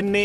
NA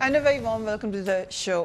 And a very warm welcome to the show.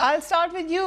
I'll start with you,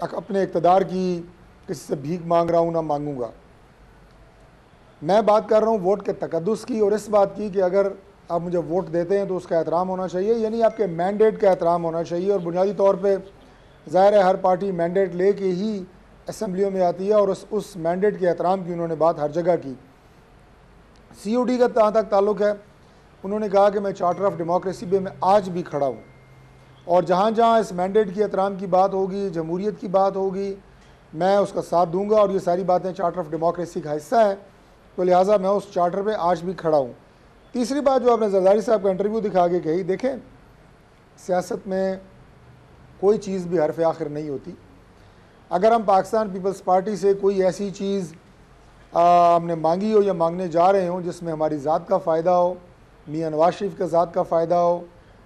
اپنے اقتدار کی کسی سے بھیک مانگ رہا ہوں، نہ مانگوں گا. میں بات کر رہا ہوں ووٹ کے تقدس کی اور اس بات کی کہ اگر آپ مجھے ووٹ دیتے ہیں تو اس کا احترام ہونا چاہیے، یعنی آپ کے مینڈیٹ کا احترام ہونا چاہیے. اور بنیادی طور پہ ظاہر ہے ہر پارٹی مینڈیٹ لے کے ہی اسمبلیوں میں آتی ہے اور اس مینڈیٹ کے احترام کی انہوں نے بات ہر جگہ کی. سی او ڈی کا جہاں تک تعلق ہے، انہوں نے کہا کہ میں چارٹر آف ڈیموکریسی پہ میں آج بھی کھڑا ہوں، اور جہاں جہاں اس مینڈیٹ کی احترام کی بات ہوگی، جمہوریت کی بات ہوگی، میں اس کا ساتھ دوں گا. اور یہ ساری باتیں چارٹر آف ڈیموکریسی کا حصہ ہے، تو لہٰذا میں اس چارٹر پہ آج بھی کھڑا ہوں. تیسری بات جو آپ نے زرداری صاحب کا انٹرویو دکھا کے کہی، دیکھیں سیاست میں کوئی چیز بھی حرف آخر نہیں ہوتی. اگر ہم پاکستان پیپلز پارٹی سے کوئی ایسی چیز ہم نے مانگی ہو یا مانگنے جا رہے ہوں جس میں ہماری ذات کا فائدہ ہو، میاں نواز شریف کا ذات کا فائدہ ہو،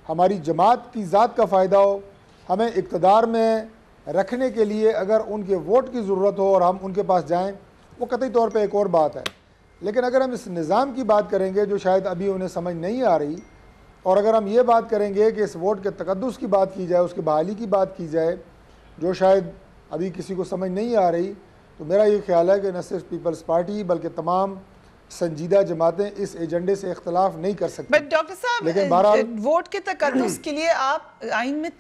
ہماری جماعت کی ذات کا فائدہ ہو، ہمیں اقتدار میں رکھنے کے لیے اگر ان کے ووٹ کی ضرورت ہو اور ہم ان کے پاس جائیں، وہ قطعی طور پہ ایک اور بات ہے. لیکن اگر ہم اس نظام کی بات کریں گے جو شاید ابھی انہیں سمجھ نہیں آ رہی، اور اگر ہم یہ بات کریں گے کہ اس ووٹ کے تقدس کی بات کی جائے، اس کی بحالی کی بات کی جائے جو شاید ابھی کسی کو سمجھ نہیں آ رہی، تو میرا یہ خیال ہے کہ نہ صرف پیپلز پارٹی بلکہ تمام سنجیدہ جماعتیں اس ایجنڈے سے اختلاف نہیں کر سکتی. بٹ ڈاکٹر صاحب، لیکن بہرحال ووٹ کے تقدس کے لیے آپ آئین میں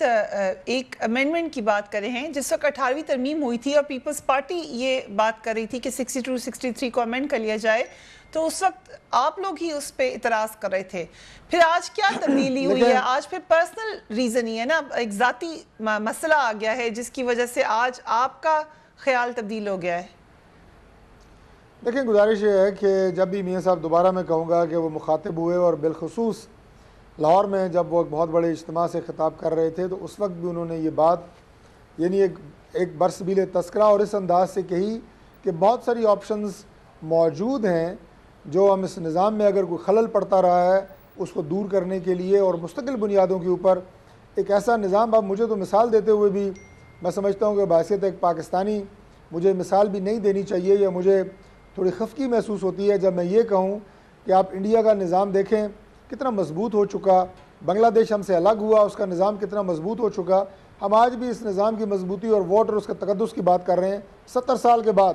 ایک امینڈمنٹ کی بات کرے ہیں جس وقت 18ویں ترمیم ہوئی تھی اور پیپلز پارٹی یہ بات کر رہی تھی کہ 62 63 کو امینڈ کر لیا جائے، تو اس وقت آپ لوگ ہی اس پہ اعتراض کر رہے تھے. پھر آج کیا تبدیلی ہوئی ہے؟ آج پھر پرسنل ریزن ہی ہے نا، ایک ذاتی مسئلہ آ گیا ہے جس کی وجہ سے آج آپ کا خیال تبدیل ہو گیا ہے. دیکھیں گزارش یہ ہے کہ جب بھی میاں صاحب دوبارہ میں کہوں گا کہ وہ مخاطب ہوئے، اور بالخصوص لاہور میں جب وہ ایک بہت بڑے اجتماع سے خطاب کر رہے تھے، تو اس وقت بھی انہوں نے یہ بات یعنی ایک برسبیل تذکرہ اور اس انداز سے کہی کہ بہت ساری آپشنز موجود ہیں جو ہم اس نظام میں اگر کوئی خلل پڑتا رہا ہے اس کو دور کرنے کے لیے اور مستقل بنیادوں کے اوپر ایک ایسا نظام. اب مجھے تو مثال دیتے ہوئے بھی میں سمجھتا ہوں کہ بحیثیت ایک پاکستانی مجھے مثال بھی نہیں دینی چاہیے، یا مجھے تھوڑی خفگی محسوس ہوتی ہے جب میں یہ کہوں کہ آپ انڈیا کا نظام دیکھیں کتنا مضبوط ہو چکا، بنگلہ دیش ہم سے الگ ہوا، اس کا نظام کتنا مضبوط ہو چکا. ہم آج بھی اس نظام کی مضبوطی اور ووٹ اور اس کے تقدس کی بات کر رہے ہیں 70 سال کے بعد.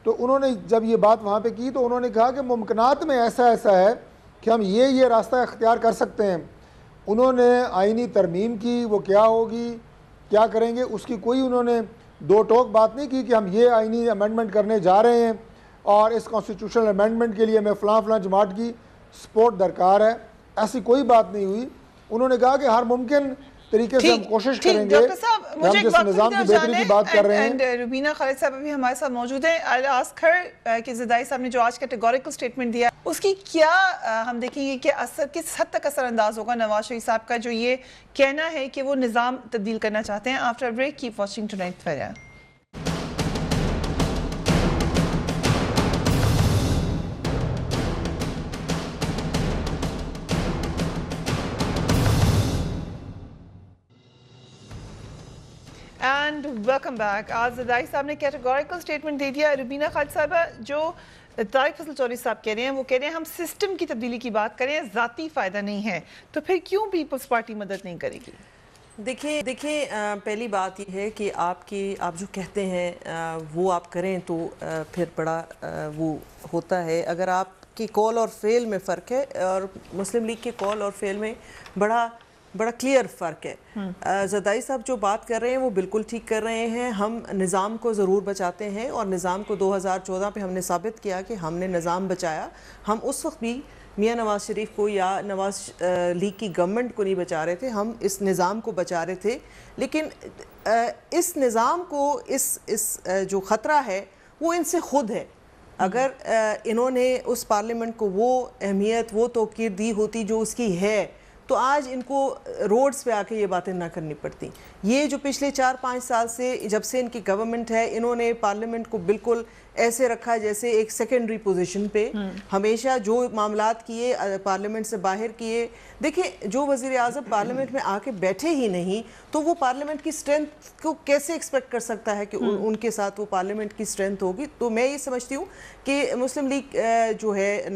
تو انہوں نے جب یہ بات وہاں پہ کی تو انہوں نے کہا کہ ممکنات میں ایسا ہے کہ ہم یہ راستہ اختیار کر سکتے ہیں. انہوں نے آئینی ترمیم کی، وہ کیا ہوگی، کیا کریں گے، اس کی کوئی انہوں نے دو ٹوک بات نہیں کی کہ ہم یہ آئینی امینڈمنٹ کرنے جا رہے ہیں اور اس کانسٹیٹیوشنل امینڈمنٹ کے لیے ہمیں فلاں جماعت کی سپورٹ درکار ہے. ایسی کوئی بات نہیں ہوئی. انہوں نے کہا کہ ہر ممکن طریقے سے ہم کوشش کریں گے کہ ہم جس نظام کی بہتری کی بات کر رہے ہیں. روبینہ خالد صاحب ابھی ہمارے ساتھ موجود ہیں. I'll ask her کہ زرداری صاحب نے جو آج کیٹیگوریکل سٹیٹمنٹ دیا اس کی کیا ہم دیکھیں گے کہ کس حد تک اثر انداز ہوگا نواز شریف صاحب کا جو یہ کہنا ہے کہ وہ نظام تبدیل کرنا چاہتے ہیں. After break keep watching tonight Fereeha. And welcome back. آج زرداری صاحب نے کیٹیگوریکل سٹیٹمنٹ دے دیا. روبینہ خالد صاحبہ، جو طارق فضل چودھری صاحب کہہ رہے ہیں وہ کہہ رہے ہیں ہم سسٹم کی تبدیلی کی بات کریں، ذاتی فائدہ نہیں ہے، تو پھر کیوں پیپلز پارٹی مدد نہیں کرے گی؟ دیکھیں پہلی بات یہ ہے کہ آپ جو کہتے ہیں وہ آپ کریں تو پھر بڑا وہ ہوتا ہے. اگر آپ کی قول اور فعل میں فرق ہے، اور مسلم لیگ کے قول اور فعل میں بڑا کلیئر فرق ہے. زرداری صاحب جو بات کر رہے ہیں وہ بالکل ٹھیک کر رہے ہیں. ہم نظام کو ضرور بچاتے ہیں، اور نظام کو 2014 پہ ہم نے ثابت کیا کہ ہم نے نظام بچایا. ہم اس وقت بھی میاں نواز شریف کو یا نواز لیگ کی گورنمنٹ کو نہیں بچا رہے تھے، ہم اس نظام کو بچا رہے تھے. لیکن اس نظام کو اس جو خطرہ ہے وہ ان سے خود ہے. اگر انہوں نے اس پارلیمنٹ کو وہ اہمیت، وہ توقیر دی ہوتی جو اس کی ہے، تو آج ان کو روڈز پہ آ کے یہ باتیں نہ کرنی پڑتی. یہ جو پچھلے 4-5 سال سے جب سے ان کی گورنمنٹ ہے، انہوں نے پارلیمنٹ کو بالکل ایسے رکھا جیسے ایک سیکنڈری پوزیشن پہ. ہمیشہ جو معاملات کیے پارلیمنٹ سے باہر کیے. دیکھیں جو وزیر اعظم پارلیمنٹ میں آ کے بیٹھے ہی نہیں تو وہ پارلیمنٹ کی سٹرینتھ کو کیسے ایکسپیکٹ کر سکتا ہے کہ ان کے ساتھ وہ پارلیمنٹ کی سٹرینتھ ہوگی. تو میں یہ سمجھتی ہوں کہ مسلم لیگ جو ہے،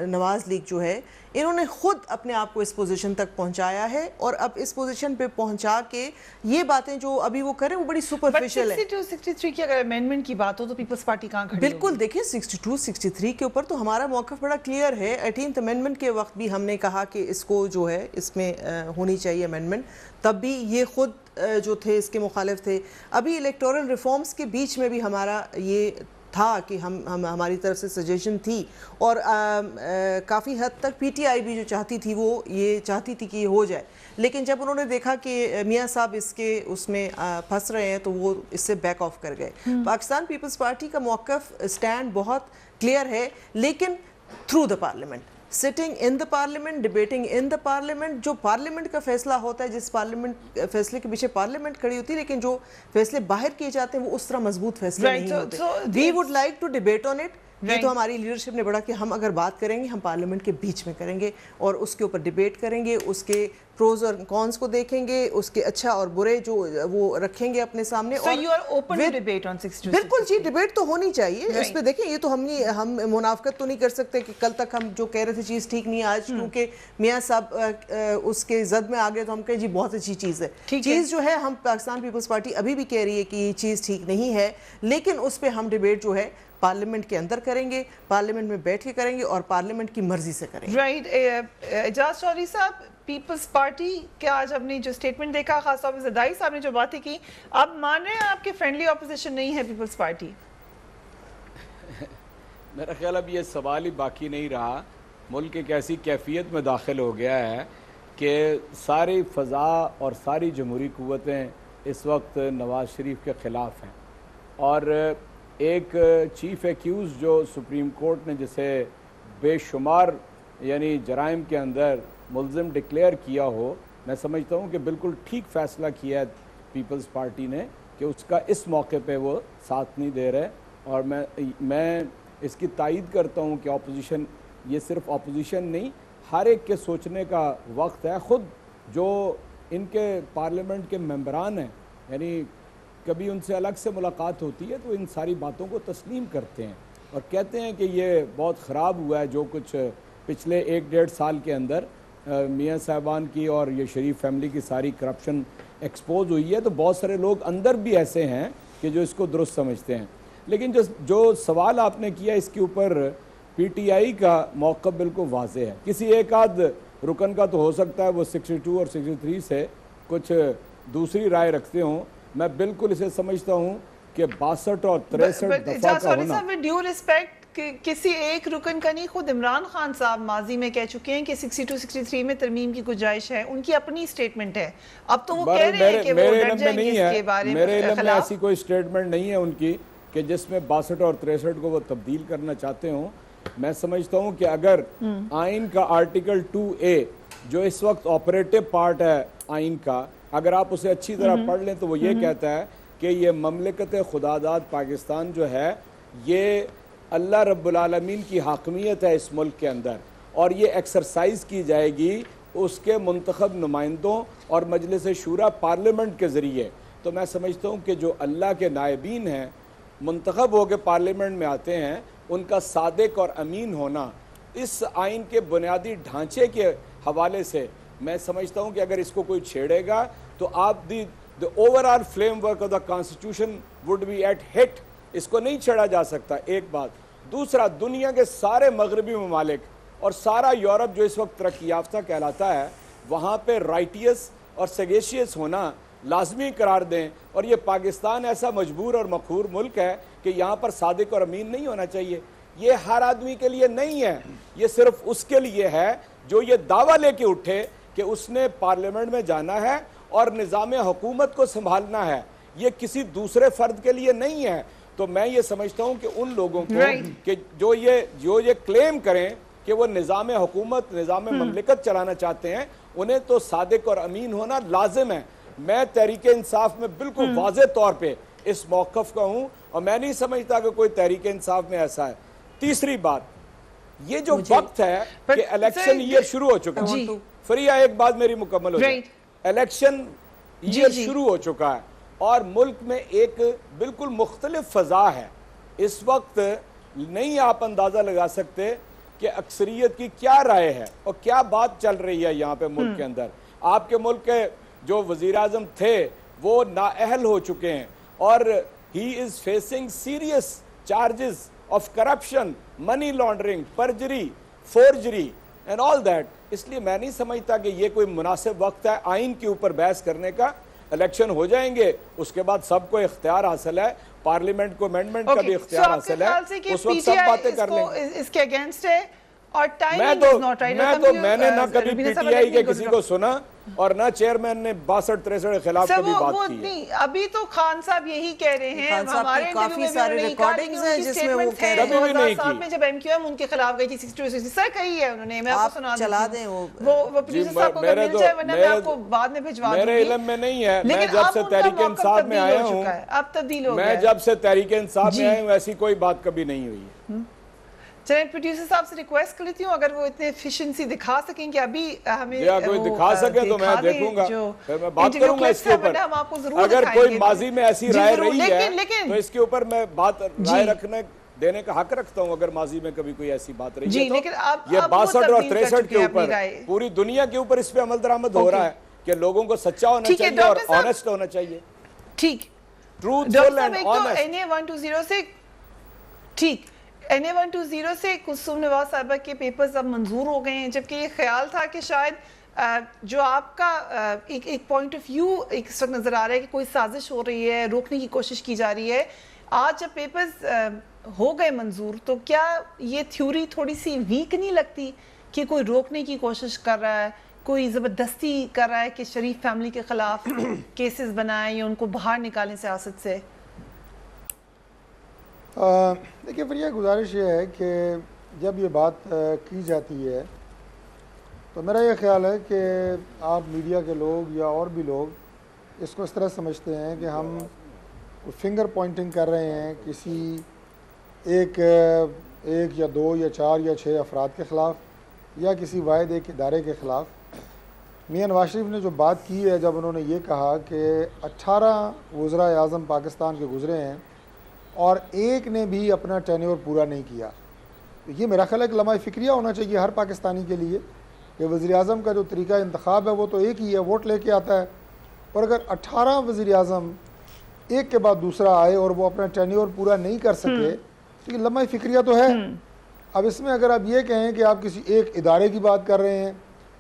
نواز لیگ جو ہے، انہوں نے خود اپنے آپ کو اس پوزیشن تک پہنچایا ہے اور اب اس پوزیشن پہ پہنچا کے یہ باتیں جو ابھی وہ کریں وہ بڑی سپرفیشل ہے. 62-63 کی اگر امینڈمنٹ کی بات ہو تو پیپلز پارٹی کہاں کھڑی ہوگی؟ بالکل دیکھیں 62-63 کے اوپر تو ہمارا موقف بڑا کلیئر ہے. 18th امینڈمنٹ کے وقت بھی ہم نے کہا کہ اس کو جو ہے اس میں ہونی چاہیے امینڈمنٹ, تب بھی یہ خود جو تھے اس کے مخالف تھے. ابھی الیکٹورل ریفارمز کے بیچ میں بھی ہمارا یہ تھا کہ ہماری طرف سے سجیشن تھی اور کافی حد تک پی ٹی آئی بھی جو چاہتی تھی وہ یہ چاہتی تھی کہ یہ ہو جائے, لیکن جب انہوں نے دیکھا کہ میاں صاحب اس میں پھنس رہے ہیں تو وہ اس سے بیک آف کر گئے. پاکستان پیپلز پارٹی کا موقف اسٹینڈ بہت کلیئر ہے, لیکن through the parliament, sitting in the parliament, debating in the parliament. جو پارلیمنٹ کا فیصلہ ہوتا ہے, جس پارلیمنٹ فیصلے کے پیچھے پارلیمنٹ کھڑی ہوتی ہے, لیکن جو فیصلے باہر کیے جاتے ہیں وہ اس طرح مضبوط فیصلے نہیں ہوتے. We would like to debate on it. یہ تو ہماری لیڈرشپ نے بڑا کہ ہم اگر بات کریں گے ہم پارلیمنٹ کے بیچ میں کریں گے اور اس کے اوپر ڈیبیٹ کریں گے, اس کے پروز اور کونس کو دیکھیں گے, اس کے اچھا اور برے جو وہ رکھیں گے اپنے سامنے. So you are open to debate on 62? بالکل جی, ڈیبیٹ تو ہونی چاہیے اس پہ. دیکھیں یہ تو ہم منافقت تو نہیں کر سکتے کہ کل تک ہم جو کہہ رہے تھے چیز ٹھیک نہیں ہے, آج کیونکہ میاں صاحب اس کے زد میں آ گئے تو ہم کہیں جی بہت اچھی چیز ہے. چیز جو ہے ہم پاکستان پیپلز پارٹی ابھی بھی کہہ رہی ہے کہ یہ چیز ٹھیک نہیں ہے, لیکن اس پہ ہم ڈیبیٹ جو ہے پارلیمنٹ کے اندر کریں گے, پارلیمنٹ میں بیٹھ کے کریں گے اور پارلیمنٹ کی مرضی سے کریں گے. رائٹ. اعجاز چودھری صاحب, پیپلز پارٹی کیا آج ہم نے جو اسٹیٹمنٹ دیکھا, خاص طور پہ زرداری صاحب نے جو باتیں کی, اب مان رہے ہیں آپ کے فرینڈلی اپوزیشن نہیں ہے پیپلز پارٹی؟ میرا خیال اب یہ سوال ہی باقی نہیں رہا. ملک ایک ایسی کیفیت میں داخل ہو گیا ہے کہ ساری فضا اور ساری جمہوری قوتیں اس وقت نواز شریف کے خلاف ہیں, اور ایک چیف ایکیوز جو سپریم کورٹ نے جسے بے شمار یعنی جرائم کے اندر ملزم ڈکلیئر کیا ہو, میں سمجھتا ہوں کہ بالکل ٹھیک فیصلہ کیا ہے پیپلز پارٹی نے کہ اس کا اس موقع پہ وہ ساتھ نہیں دے رہے. اور میں اس کی تائید کرتا ہوں کہ اپوزیشن, یہ صرف اپوزیشن نہیں, ہر ایک کے سوچنے کا وقت ہے. خود جو ان کے پارلیمنٹ کے ممبران ہیں, یعنی کبھی ان سے الگ سے ملاقات ہوتی ہے تو ان ساری باتوں کو تسلیم کرتے ہیں اور کہتے ہیں کہ یہ بہت خراب ہوا ہے جو کچھ پچھلے 1-1.5 سال کے اندر میاں صاحبان کی اور یہ شریف فیملی کی ساری کرپشن ایکسپوز ہوئی ہے. تو بہت سارے لوگ اندر بھی ایسے ہیں کہ جو اس کو درست سمجھتے ہیں. لیکن جو سوال آپ نے کیا اس کے اوپر پی ٹی آئی کا موقف بالکل واضح ہے. کسی ایک آدھ رکن کا تو ہو سکتا ہے وہ 62 اور 63 سے کچھ دوسری رائے رکھتے ہوں. میں بالکل اسے سمجھتا ہوں کہ 62 اور 63 دفعہ کا ہونا. ڈیو ریسپیکٹ کسی ایک رکن کا نہیں, خود عمران خان صاحب ماضی میں کہہ چکے ہیں کہ 62-63 میں ترمیم کی گنجائش ہے, ان کی اپنی سٹیٹمنٹ ہے. اب تو وہ کہہ رہے ہیں کہ وہ ڈٹ جائیں گے اس کے بارے میں. میرے علم میں ایسی کوئی سٹیٹمنٹ نہیں ہے ان کی کہ جس میں 62 اور 63 کو وہ تبدیل کرنا چاہتے ہوں. میں سمجھتا ہوں کہ اگر آئین کا آرٹیکل 2A جو اس وقت آپریٹو پارٹ ہے آئین کا, اگر آپ اسے اچھی طرح پڑھ لیں تو وہ یہ کہتا ہے کہ یہ مملکت خداداد پاکستان جو ہے یہ اللہ رب العالمین کی حاکمیت ہے اس ملک کے اندر, اور یہ ایکسرسائز کی جائے گی اس کے منتخب نمائندوں اور مجلس شورا پارلیمنٹ کے ذریعے. تو میں سمجھتا ہوں کہ جو اللہ کے نائبین ہیں, منتخب ہو کے پارلیمنٹ میں آتے ہیں, ان کا صادق اور امین ہونا اس آئین کے بنیادی ڈھانچے کے حوالے سے میں سمجھتا ہوں کہ اگر اس کو کوئی چھیڑے گا تو آپ the overall framework of the constitution would be at hit. اس کو نہیں چھیڑا جا سکتا. ایک بات. دوسرا, دنیا کے سارے مغربی ممالک اور سارا یورپ جو اس وقت ترقی یافتہ کہلاتا ہے, وہاں پہ رائٹیس اور سیگیشیس ہونا لازمی قرار دیں, اور یہ پاکستان ایسا مجبور اور مقہور ملک ہے کہ یہاں پر صادق اور امین نہیں ہونا چاہیے. یہ ہر آدمی کے لیے نہیں ہے, یہ صرف اس کے لیے ہے جو یہ دعویٰ لے کے اٹھے کہ اس نے پارلیمنٹ میں جانا ہے اور نظام حکومت کو سنبھالنا ہے. یہ کسی دوسرے فرد کے لیے نہیں ہے. تو میں یہ سمجھتا ہوں کہ ان لوگوں کو کہ جو یہ کلیم کریں کہ وہ نظام حکومت, نظام مملکت چلانا چاہتے ہیں, انہیں تو صادق اور امین ہونا لازم ہے. میں تحریک انصاف میں بالکل واضح طور پہ اس موقف کا ہوں, اور میں نہیں سمجھتا کہ کوئی تحریک انصاف میں ایسا ہے. تیسری بات, یہ جو وقت ہے کہ الیکشن ایئر شروع ہو چکا ہے. فریہ ایک بات میری مکمل ہو جائے. الیکشن ایئر شروع ہو چکا ہے اور ملک میں ایک بالکل مختلف فضا ہے اس وقت. نہیں آپ اندازہ لگا سکتے کہ اکثریت کی کیا رائے ہے اور کیا بات چل رہی ہے یہاں پہ ملک کے اندر. آپ کے ملک کے جو وزیر اعظم تھے وہ نااہل ہو چکے ہیں اور he is facing serious charges of corruption, money laundering, perjury, forgery and all that. اس لیے میں نہیں سمجھتا کہ یہ کوئی مناسب وقت ہے آئین کے اوپر بحث کرنے کا. الیکشن ہو جائیں گے, اس کے بعد سب کو اختیار حاصل ہے, پارلیمنٹ کو امینڈمنٹ کا بھی اختیار حاصل ہے, اس وقت سب باتیں کر لیں گے. اس کے اگینسٹ ہے اور ٹائمنگ از ناٹ رائٹ. میں نے نہ کبھی پی ٹی آئی کے کسی کو سنا اور نہ چیئرمین نے 62-63 کے خلاف کبھی بات کی ہے. ابھی تو خان صاحب یہی کہہ رہے ہیں, ہمارے کافی سارے ریکارڈنگز ہیں جس میں وہ کہہ رہے ہیں 2007 میں جب ایم کیو ایم ان کے خلاف گئی تھی 62-66 کہی ہے انہوں نے. میں آپ کو سنا چلا دیں وہ پروڈیوسر صاحب کو اگر مل جائے ورنہ میں آپ کو بعد میں بھجوا دوں گی. میرے علم میں نہیں ہے, میں جب سے تحریک انصاف میں آیا ہوں, اب تبدیل ہو گیا, میں جب سے تحریک انصاف میں آیا ہوں ایسی کوئی بات کبھی نہیں ہوئی ہے. چلیں پروڈیوسر صاحب سے ریکویسٹ کر لیتی ہوں اگر وہ اتنے ایفیشنسی دکھا سکیں کہ ابھی ہمیں کوئی دکھا سکے تو میں دیکھوں گا, پھر میں بات کروں گا اس کے اوپر. اگر کوئی ماضی میں ایسی رائے رہی ہے تو اس کے اوپر میں بات رائے رکھنے دینے کا حق رکھتا ہوں. اگر ماضی میں کبھی کوئی ایسی بات رہی ہے تو یہ 62 اور 63 کے اوپر پوری دنیا کے اوپر اس پہ عمل درآمد ہو رہا ہے کہ لوگوں کو سچا ہونا چاہیے اور آنیسٹ ہونا چاہیے. ٹھیک, ٹروتفل اینڈ آنیسٹ. NA120 سے ٹھیک NA120 سے کلثوم نواز صاحبہ کے پیپرز اب منظور ہو گئے ہیں, جبکہ یہ خیال تھا کہ شاید جو آپ کا ایک پوائنٹ آف ویو اس وقت نظر آ رہا ہے کہ کوئی سازش ہو رہی ہے, روکنے کی کوشش کی جا رہی ہے. آج جب پیپرز ہو گئے منظور تو کیا یہ تھیوری تھوڑی سی ویک نہیں لگتی کہ کوئی روکنے کی کوشش کر رہا ہے, کوئی زبردستی کر رہا ہے کہ شریف فیملی کے خلاف کیسز بنائیں یا ان کو باہر نکالیں سیاست سے؟ دیکھیے فریہ, گزارش یہ ہے کہ جب یہ بات کی جاتی ہے تو میرا یہ خیال ہے کہ آپ میڈیا کے لوگ یا اور بھی لوگ اس کو اس طرح سمجھتے ہیں کہ ہم فنگر پوائنٹنگ کر رہے ہیں کسی ایک یا دو یا چار یا 6 افراد کے خلاف یا کسی واحد ایک ادارے کے خلاف. میاں نواز شریف نے جو بات کی ہے, جب انہوں نے یہ کہا کہ 18 وزراء اعظم پاکستان کے گزرے ہیں اور ایک نے بھی اپنا ٹینیور پورا نہیں کیا, تو یہ میرا خیال ہے کہ لمحہ فکریہ ہونا چاہیے ہر پاکستانی کے لیے کہ وزیر اعظم کا جو طریقہ انتخاب ہے وہ تو ایک ہی ہے, ووٹ لے کے آتا ہے. اور اگر 18 وزیر اعظم ایک کے بعد دوسرا آئے اور وہ اپنا ٹینیور پورا نہیں کر سکے تو یہ لمحہ فکریہ تو ہے. اب اس میں اگر آپ یہ کہیں کہ آپ کسی ایک ادارے کی بات کر رہے ہیں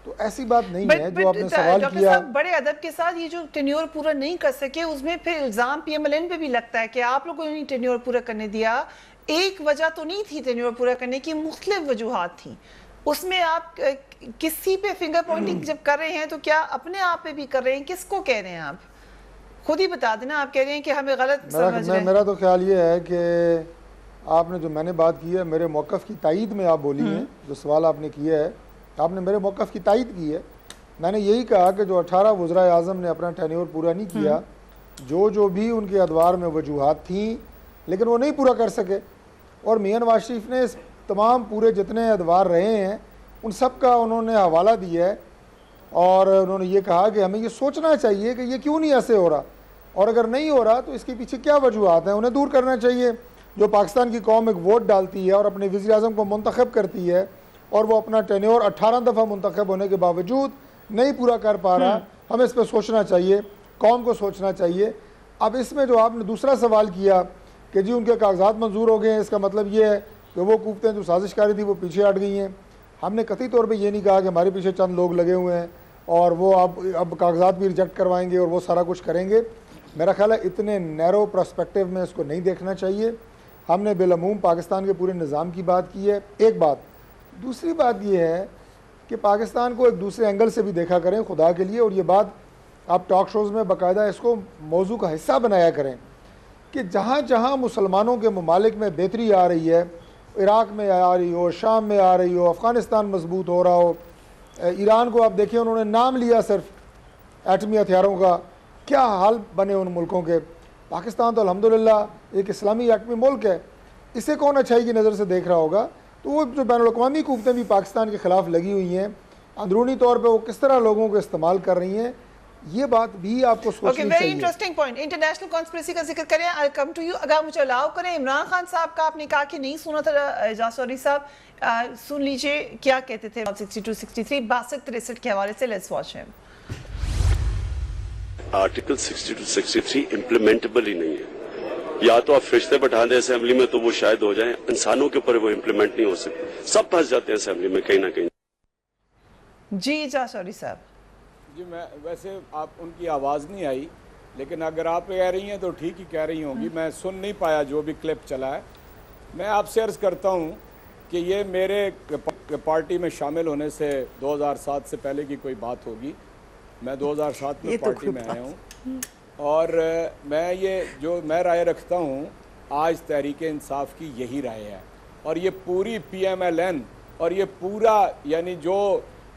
تو ایسی بات نہیں ہے جو آپ نے سوال کیا. بڑے ادب کے ساتھ یہ جو ٹینیور پورا نہیں کر سکے اس میں پھر الزام پی ایم ایل این پہ بھی لگتا ہے کہ آپ لوگوں نے ٹینیور پورا کرنے دیا. ایک وجہ تو نہیں تھی ٹینیور پورا کرنے کی, مختلف وجوہات تھیں. اس میں آپ کسی پہ فنگر پوائنٹنگ جب کر رہے ہیں تو کیا اپنے آپ پہ بھی کر رہے ہیں؟ کس کو کہہ رہے ہیں آپ خود ہی بتا دینا. آپ کہہ رہے ہیں کہ ہمیں غلط سمجھ رہے ہیں. میرا تو خیال یہ ہے کہ آپ نے جو میں نے بات کی ہے میرے موقف کی تائید میں آپ بولی ہیں, جو سوال آپ نے کیا ہے آپ نے میرے موقف کی تائید کی ہے. میں نے یہی کہا کہ جو 18 وزراء اعظم نے اپنا ٹینیور پورا نہیں کیا, جو بھی ان کے ادوار میں وجوہات تھیں لیکن وہ نہیں پورا کر سکے, اور میاں نواز شریف نے اس تمام پورے جتنے ادوار رہے ہیں ان سب کا انہوں نے حوالہ دیا ہے اور انہوں نے یہ کہا کہ ہمیں یہ سوچنا چاہیے کہ یہ کیوں نہیں ایسے ہو رہا, اور اگر نہیں ہو رہا تو اس کے پیچھے کیا وجوہات ہیں, انہیں دور کرنا چاہیے. جو پاکستان کی قوم ایک ووٹ ڈالتی ہے اور اپنے وزیر اعظم کو منتخب کرتی ہے اور وہ اپنا ٹینیور 18 دفعہ منتخب ہونے کے باوجود نہیں پورا کر پا رہا, ہمیں اس پہ سوچنا چاہیے, قوم کو سوچنا چاہیے. اب اس میں جو آپ نے دوسرا سوال کیا کہ جی ان کے کاغذات منظور ہو گئے ہیں, اس کا مطلب یہ ہے کہ وہ قوتیں جو سازش کاری تھی وہ پیچھے ہٹ گئی ہیں. ہم نے قطعی طور پہ یہ نہیں کہا کہ ہمارے پیچھے چند لوگ لگے ہوئے ہیں اور وہ اب کاغذات بھی ریجیکٹ کروائیں گے اور وہ سارا کچھ کریں گے. میرا خیال ہے اتنے نیرو پرسپیکٹیو میں اس کو نہیں دیکھنا چاہیے. ہم نے بالعموم پاکستان کے پورے نظام کی بات کی ہے, ایک بات. دوسری بات یہ ہے کہ پاکستان کو ایک دوسرے اینگل سے بھی دیکھا کریں خدا کے لیے, اور یہ بات آپ ٹاک شوز میں باقاعدہ اس کو موضوع کا حصہ بنایا کریں کہ جہاں جہاں مسلمانوں کے ممالک میں بہتری آ رہی ہے, عراق میں آ رہی ہو, شام میں آ رہی ہو, افغانستان مضبوط ہو رہا ہو, ایران کو آپ دیکھیں انہوں نے نام لیا صرف ایٹمی ہتھیاروں کا, کیا حال بنے ان ملکوں کے. پاکستان تو الحمدللہ ایک اسلامی ایٹمی ملک ہے, اسے کون اچھائی کی نظر سے دیکھ رہا ہوگا. تو وہ جو بین الاقوامی قوتیں بھی پاکستان کے خلاف لگی ہوئی ہیں, اندرونی طور پہ وہ کس طرح لوگوں کو استعمال کر رہی ہیں, یہ بات بھی آپ کو سوچنی ویری چاہیے. Interesting point. انٹرنیشنل کانسپریسی کا ذکر کریں, I'll come to you. اگر مجھے الاؤ کریں, عمران خان صاحب کا آپ نے کہا کہ نہیں سنا تھا جاسوری صاحب, سن لیجئے کیا کہتے تھے 62-63 62-63 کے حوالے سے. لیٹس واچ ہم. آرٹیکل 62-63 امپلیمنٹیبل ہی نہیں ہے. یا تو آپ فرشتے بٹھا دیں اسمبلی میں تو وہ شاید ہو جائیں, انسانوں کے اوپر وہ امپلیمنٹ نہیں ہو سکتے. سب پھنس جاتے ہیں اسمبلی میں کہیں نہ کہیں. جی جاسوری صاحب. جی میں ویسے آپ ان کی آواز نہیں آئی, لیکن اگر آپ کہہ رہی ہیں تو ٹھیک ہی کہہ رہی ہوں گی. میں سن نہیں پایا جو بھی کلپ چلا ہے. میں آپ سے عرض کرتا ہوں کہ یہ میرے پارٹی میں شامل ہونے سے 2007 سے پہلے کی کوئی بات ہوگی. میں 2007 میں پارٹی میں آیا ہوں, اور میں یہ جو میں رائے رکھتا ہوں آج تحریک انصاف کی یہی رائے ہے. اور یہ پوری PMLN اور یہ پورا یعنی جو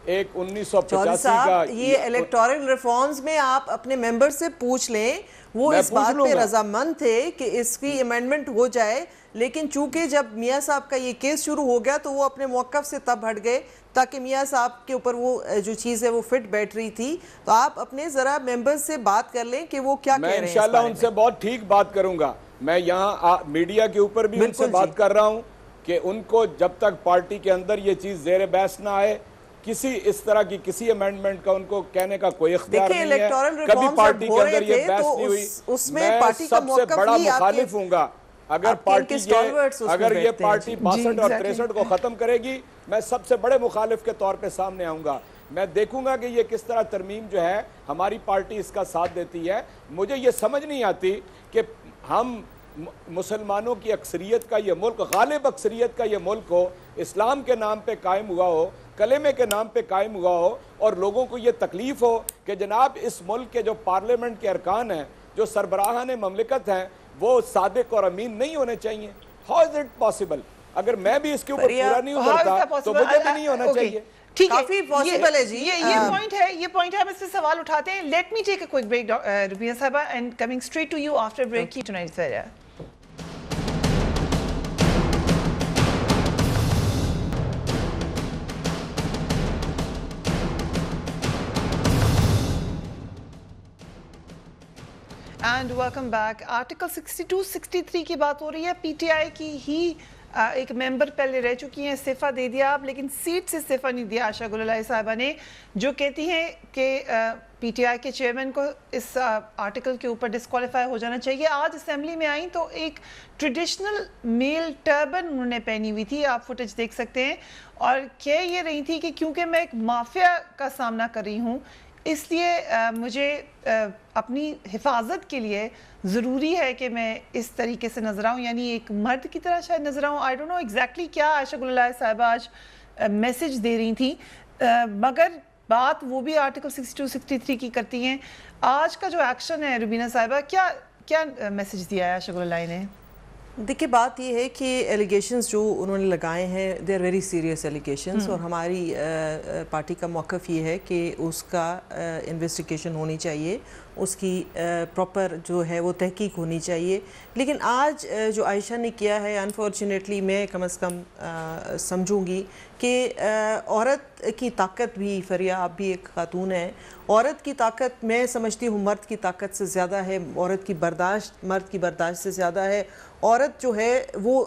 ایک 1985 کا یہ الیکٹورل ریفارمز میں آپ اپنے ممبر سے پوچھ لیں, وہ اس بات پہ رضامند تھے کہ اس کی امینڈمنٹ ہو جائے, لیکن چونکہ جب میاں صاحب کا یہ کیس شروع ہو گیا تو وہ اپنے موقف سے تب ہٹ گئے تاکہ میاں صاحب کے اوپر وہ جو چیز ہے وہ فٹ بیٹھ رہی تھی. تو آپ اپنے ذرا ممبر سے بات کر لیں کہ وہ کیا کہہ رہے ہیں. میں انشاءاللہ ان سے بہت ٹھیک بات کروں گا. میں یہاں میڈیا کے اوپر بھی ان سے بات کر رہا ہوں کہ ان کو جب تک پارٹی کے اندر یہ چیز زیر بحث نہ آئے, کسی اس طرح کی کسی امینڈمنٹ کا ان کو کہنے کا کوئی اختیار نہیں ہے. کبھی پارٹی کے اندر یہ بحث نہیں ہوئی. میں سب سے بڑا مخالف ہوں گا اگر پارٹی اگر یہ پارٹی 62 اور 63 کو ختم کرے گی. میں سب سے بڑے مخالف کے طور پہ سامنے آؤں گا. میں دیکھوں گا کہ یہ کس طرح ترمیم جو ہے ہماری پارٹی اس کا ساتھ دیتی ہے. مجھے یہ سمجھ نہیں آتی کہ ہم مسلمانوں کی اکثریت کا یہ ملک, غالب اکثریت کا یہ ملک ہو, اسلام کے نام پہ قائم ہوا ہو, کلمے کے نام پہ قائم ہوا ہو, اور لوگوں کو یہ تکلیف ہو کہ جناب اس ملک کے جو پارلیمنٹ کے ارکان ہیں, جو سربراہان مملکت ہیں, وہ صادق اور امین نہیں ہونے چاہیے. How is it possible? اگر میں بھی اس کے اوپر پورا نہیں اترتا تو مجھے بھی نہیں ہونا چاہیے. ٹھیک ہے, کافی پاسبل ہے جی. یہ پوائنٹ ہے, ہم اس سے سوال اٹھاتے ہیں. Let me take a quick break Rabia صاحبہ, and coming straight to you after break کی tonight Fereeha. And welcome back. Article 62-63 کی بات ہو رہی ہے. پی ٹی آئی کی ہی ایک ممبر پہلے رہ چکی ہیں, استعفیٰ دے دیا آپ, لیکن سیٹ سے استعفیٰ نہیں دیا عائشہ گل الہی صاحبہ نے, جو کہتی ہیں کہ پی ٹی آئی کے چیئرمین کو اس آرٹیکل کے اوپر ڈسکوالیفائی ہو جانا چاہیے. آج اسمبلی میں آئیں تو ایک ٹریڈیشنل میل ٹربن انہوں نے پہنی ہوئی تھی, آپ فوٹیج دیکھ سکتے ہیں, اور کہہ یہ رہی تھی کہ کیونکہ میں ایک مافیا کا سامنا کر رہی ہوں, اس لیے مجھے اپنی حفاظت کے لیے ضروری ہے کہ میں اس طریقے سے نظر آؤں, یعنی ایک مرد کی طرح شاید نظر آؤں. آئی ڈونٹ نو ایگزیکٹلی کیا عائشہ گل الہی صاحبہ آج میسج دے رہی تھیں, مگر بات وہ بھی آرٹیکل 62-63 کی کرتی ہیں. آج کا جو ایکشن ہے ربینہ صاحبہ, کیا میسج دیا ہے عائشہ گل الہی نے؟ دیکھیں بات یہ ہے کہ ایلیگیشنز جو انہوں نے لگائے ہیں they are very serious allegations, اور ہماری پارٹی کا موقف یہ ہے کہ اس کا انویسٹیگیشن ہونی چاہیے, اس کی پراپر جو ہے وہ تحقیق ہونی چاہیے. لیکن آج جو عائشہ نے کیا ہے, انفارچونیٹلی میں کم از کم سمجھوں گی کہ عورت کی طاقت بھی, فریہ آپ بھی ایک خاتون ہیں, عورت کی طاقت میں سمجھتی ہوں مرد کی طاقت سے زیادہ ہے, عورت کی برداشت مرد کی برداشت سے زیادہ ہے. عورت جو ہے وہ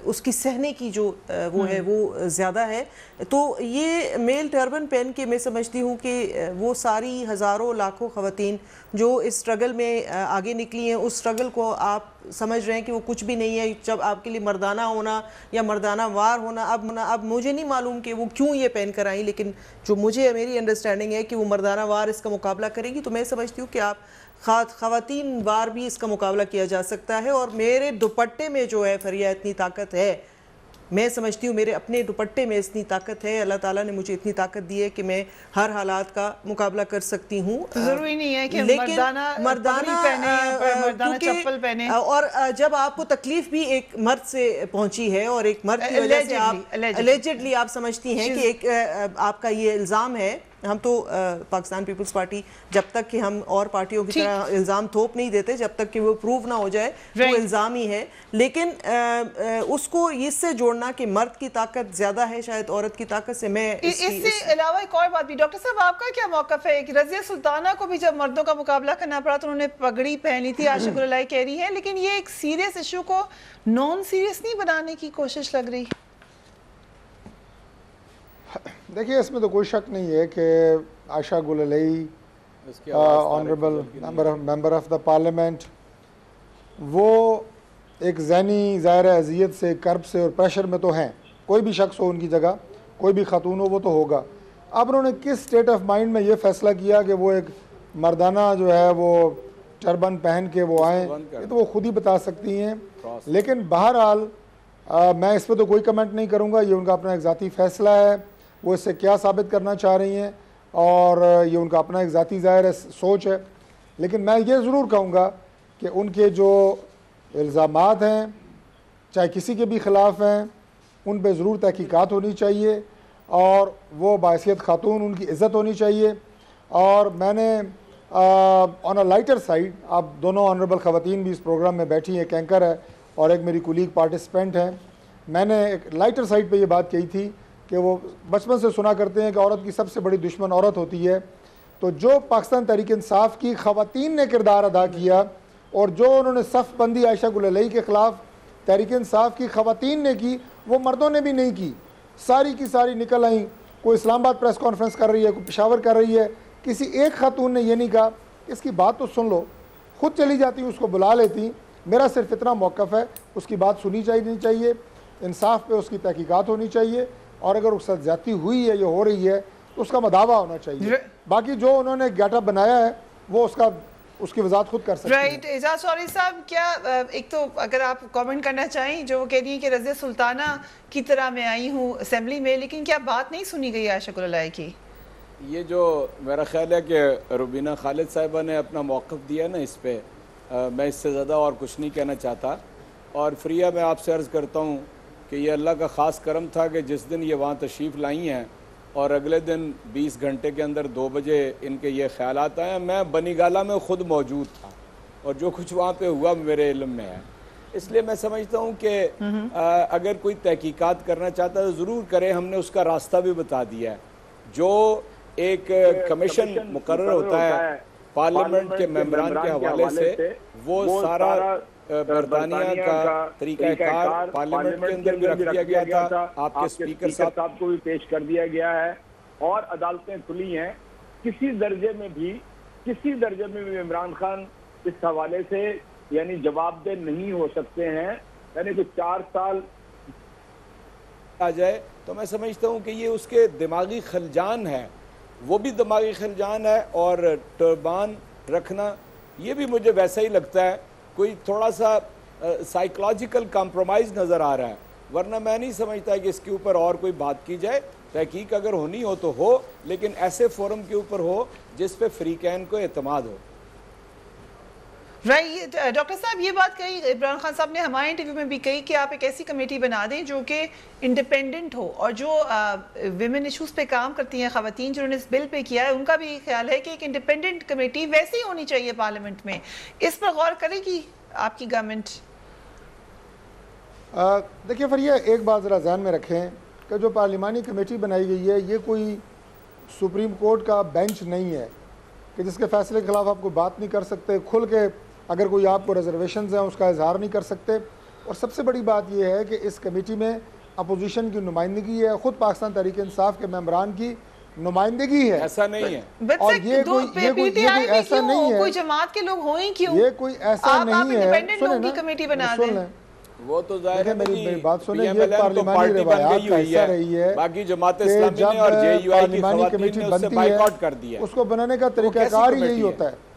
اس کی سہنے کی جو وہ ہے وہ زیادہ ہے. تو یہ میل ٹربن پہن کے میں سمجھتی ہوں کہ وہ ساری ہزاروں لاکھوں خواتین جو اس سٹرگل میں آگے نکلی ہیں, اس سٹرگل کو آپ سمجھ رہے ہیں کہ وہ کچھ بھی نہیں ہے. جب آپ کے لیے مردانہ ہونا یا مردانہ وار ہونا, اب مجھے نہیں معلوم کہ وہ کیوں یہ پہن کر آئیں, لیکن جو مجھے میری انڈرسٹینڈنگ ہے کہ وہ مردانہ وار اس کا مقابلہ کرے گی, تو میں سمجھتی ہوں کہ آپ خواتین وار بھی اس کا مقابلہ کیا جا سکتا ہے. اور میرے دوپٹے میں جو ہے فریہ اتنی طاقت ہے, میں سمجھتی ہوں میرے اپنے دوپٹے میں اتنی طاقت ہے, اللہ تعالیٰ نے مجھے اتنی طاقت دی ہے کہ میں ہر حالات کا مقابلہ کر سکتی ہوں. ضروری نہیں ہے کہ مردانہ چپل پہنے, اور جب آپ کو تکلیف بھی ایک مرد سے پہنچی ہے اور ایک مرد کی وجہ سے آپ الیجڈلی آپ سمجھتی ہیں کہ ایک آپ کا یہ الزام ہے ہم تو پاکستان پیپلز پارٹی جب تک کہ ہم اور پارٹیوں کی طرح الزام تھوپ نہیں دیتے جب تک کہ وہ پروو نہ ہو جائے وہ الزام ہی ہے، لیکن اس کو اس سے جوڑنا کہ مرد کی طاقت زیادہ ہے شاید عورت کی طاقت سے، میں اس سے علاوہ ایک اور بات بھی ڈاکٹر صاحب آپ کا کیا موقف ہے کہ رضیہ سلطانہ کو بھی جب مردوں کا مقابلہ کرنا پڑا تو انہوں نے پگڑی پہنی تھی، عاشق گل کہہ رہی ہے، لیکن یہ ایک سیریس ایشو کو نان سیریس نہیں بنانے کی کوشش لگ رہی؟ دیکھیے اس میں تو کوئی شک نہیں ہے کہ عائشہ گل علیہ honourable member of the parliament وہ ایک ذہنی ظاہر اذیت سے، کرب سے اور پریشر میں تو ہیں، کوئی بھی شخص ہو ان کی جگہ، کوئی بھی خاتون ہو وہ تو ہوگا۔ اب انہوں نے کس سٹیٹ آف مائنڈ میں یہ فیصلہ کیا کہ وہ ایک مردانہ جو ہے وہ ٹربن پہن کے وہ آئیں، یہ تو وہ خود ہی بتا سکتی ہیں، لیکن بہرحال میں اس پہ تو کوئی کمنٹ نہیں کروں گا، یہ ان کا اپنا ایک ذاتی فیصلہ ہے، وہ اس سے کیا ثابت کرنا چاہ رہی ہیں اور یہ ان کا اپنا ایک ذاتی ظاہر سوچ ہے، لیکن میں یہ ضرور کہوں گا کہ ان کے جو الزامات ہیں چاہے کسی کے بھی خلاف ہیں ان پہ ضرور تحقیقات ہونی چاہیے اور وہ باحثیت خاتون ان کی عزت ہونی چاہیے۔ اور میں نے آن اے لائٹر سائڈ، آپ دونوں آنریبل خواتین بھی اس پروگرام میں بیٹھی ہیں، ایک اینکر ہے اور ایک میری کولیگ پارٹیسپینٹ ہیں، میں نے ایک لائٹر سائڈ پہ یہ بات کہی تھی کہ وہ بچپن سے سنا کرتے ہیں کہ عورت کی سب سے بڑی دشمن عورت ہوتی ہے، تو جو پاکستان تحریک انصاف کی خواتین نے کردار ادا کیا اور جو انہوں نے صف بندی عائشہ گل علیہ کے خلاف تحریک انصاف کی خواتین نے کی وہ مردوں نے بھی نہیں کی، ساری کی ساری نکل آئیں، کوئی اسلام آباد پریس کانفرنس کر رہی ہے، کوئی پشاور کر رہی ہے، کسی ایک خاتون نے یہ نہیں کہا اس کی بات تو سن لو، خود چلی جاتی اس کو بلا لیتی۔ میرا صرف اتنا موقف ہے اس کی بات سنی چاہیے، انصاف پہ اس کی تحقیقات ہونی چاہیے اور اگر اس ساتھ زیادتی ہوئی ہے یا ہو رہی ہے تو اس کا مداوع ہونا چاہیے، باقی جو انہوں نے گیٹ اپ بنایا ہے وہ اس کی وضاحت خود کر سکتے ہیں۔ رائٹ، اعجاز شوری صاحب، کیا ایک تو اگر آپ کامنٹ کرنا چاہیں، جو وہ کہہ رہی ہیں کہ رضیہ سلطانہ کی طرح میں آئی ہوں اسمبلی میں، لیکن کیا بات نہیں سنی گئی عائشہ گل علیہ کی؟ یہ جو میرا خیال ہے کہ روبینہ خالد صاحبہ نے اپنا موقف دیا نا اس پہ، میں اس سے زیادہ اور کچھ نہیں کہنا چاہتا، اور فریہ میں آپ سے عرض کرتا ہوں کہ یہ اللہ کا خاص کرم تھا کہ جس دن یہ وہاں تشریف لائی ہیں اور اگلے دن 20 گھنٹے کے اندر 2 بجے ان کے یہ خیالات آئے ہیں، میں بنی گالہ میں خود موجود تھا اور جو کچھ وہاں پہ ہوا میرے علم میں ہے، اس لیے میں سمجھتا ہوں کہ اگر کوئی تحقیقات کرنا چاہتا ہے تو ضرور کرے، ہم نے اس کا راستہ بھی بتا دیا ہے، جو ایک کمیشن مقرر ہوتا ہے پارلیمنٹ کے ممبران کے حوالے سے، وہ سارا برطانیہ کا طریقہ کار پارلیمنٹ کے اندر بھی رکھ دیا گیا تھا، آپ کے اسپیکر صاحب کو بھی پیش کر دیا گیا ہے اور عدالتیں کھلی ہیں، کسی درجے میں بھی عمران خان اس حوالے سے یعنی جواب دہ نہیں ہو سکتے ہیں، یعنی کہ 4 سال آ جائے تو میں سمجھتا ہوں کہ یہ اس کے دماغی خلجان ہے، وہ بھی دماغی خلجان ہے، اور ٹربان رکھنا یہ بھی مجھے ویسا ہی لگتا ہے، کوئی تھوڑا سا سائیکلوجیکل کمپرومائز نظر آ رہا ہے، ورنہ میں نہیں سمجھتا کہ اس کے اوپر اور کوئی بات کی جائے، تحقیق اگر ہونی ہو تو ہو، لیکن ایسے فورم کے اوپر ہو جس پہ فریقین کو اعتماد ہو۔ رائٹ، ڈاکٹر صاحب یہ بات کہی عمران خان صاحب نے ہمارے انٹرویو میں بھی کہی کہ آپ ایک ایسی کمیٹی بنا دیں جو کہ انڈیپینڈنٹ ہو، اور جو ویمن ایشوز پہ کام کرتی ہیں خواتین جنہوں نے اس بل پہ کیا ہے ان کا بھی خیال ہے کہ ایک انڈیپینڈنٹ کمیٹی ویسے ہی ہونی چاہیے پارلیمنٹ میں، اس پر غور کرے گی آپ کی گورنمنٹ؟ دیکھیے فریہ، ایک بات ذرا ذہن میں رکھیں کہ جو پارلیمانی کمیٹی بنائی گئی ہے یہ کوئی سپریم کورٹ کا بینچ نہیں ہے کہ جس کے فیصلے کے خلاف آپ کوئی بات نہیں کر سکتے، کھل کے اگر کوئی آپ کو ریزرویشنز ہیں اس کا اظہار نہیں کر سکتے، اور سب سے بڑی بات یہ ہے کہ اس کمیٹی میں اپوزیشن کی نمائندگی ہے، خود پاکستان تحریک انصاف کے ممبران کی نمائندگی ہے، ایسا نہیں ہے، اور یہ کوئی ایسا نہیں ہے، کوئی جماعت کے لوگ ہوئیں کیوں، یہ کوئی ایسا نہیں ہے، انڈیپینڈنٹ لوگوں کی کمیٹی بنا دیں۔ وہ تو ظاہر ہے میری بات سنیں، یہ پارلیمانی روایات کا حصہ رہی ہے باقی جماعت کہ اسلامی جب نے اور جے یو آئی کی پارلیمانی خواتین کمیٹی نے اسے بنتی ہے بائیکاٹ کر دیا، اس کو بنانے کا طریقہ کار ہی یہی ہوتا ہے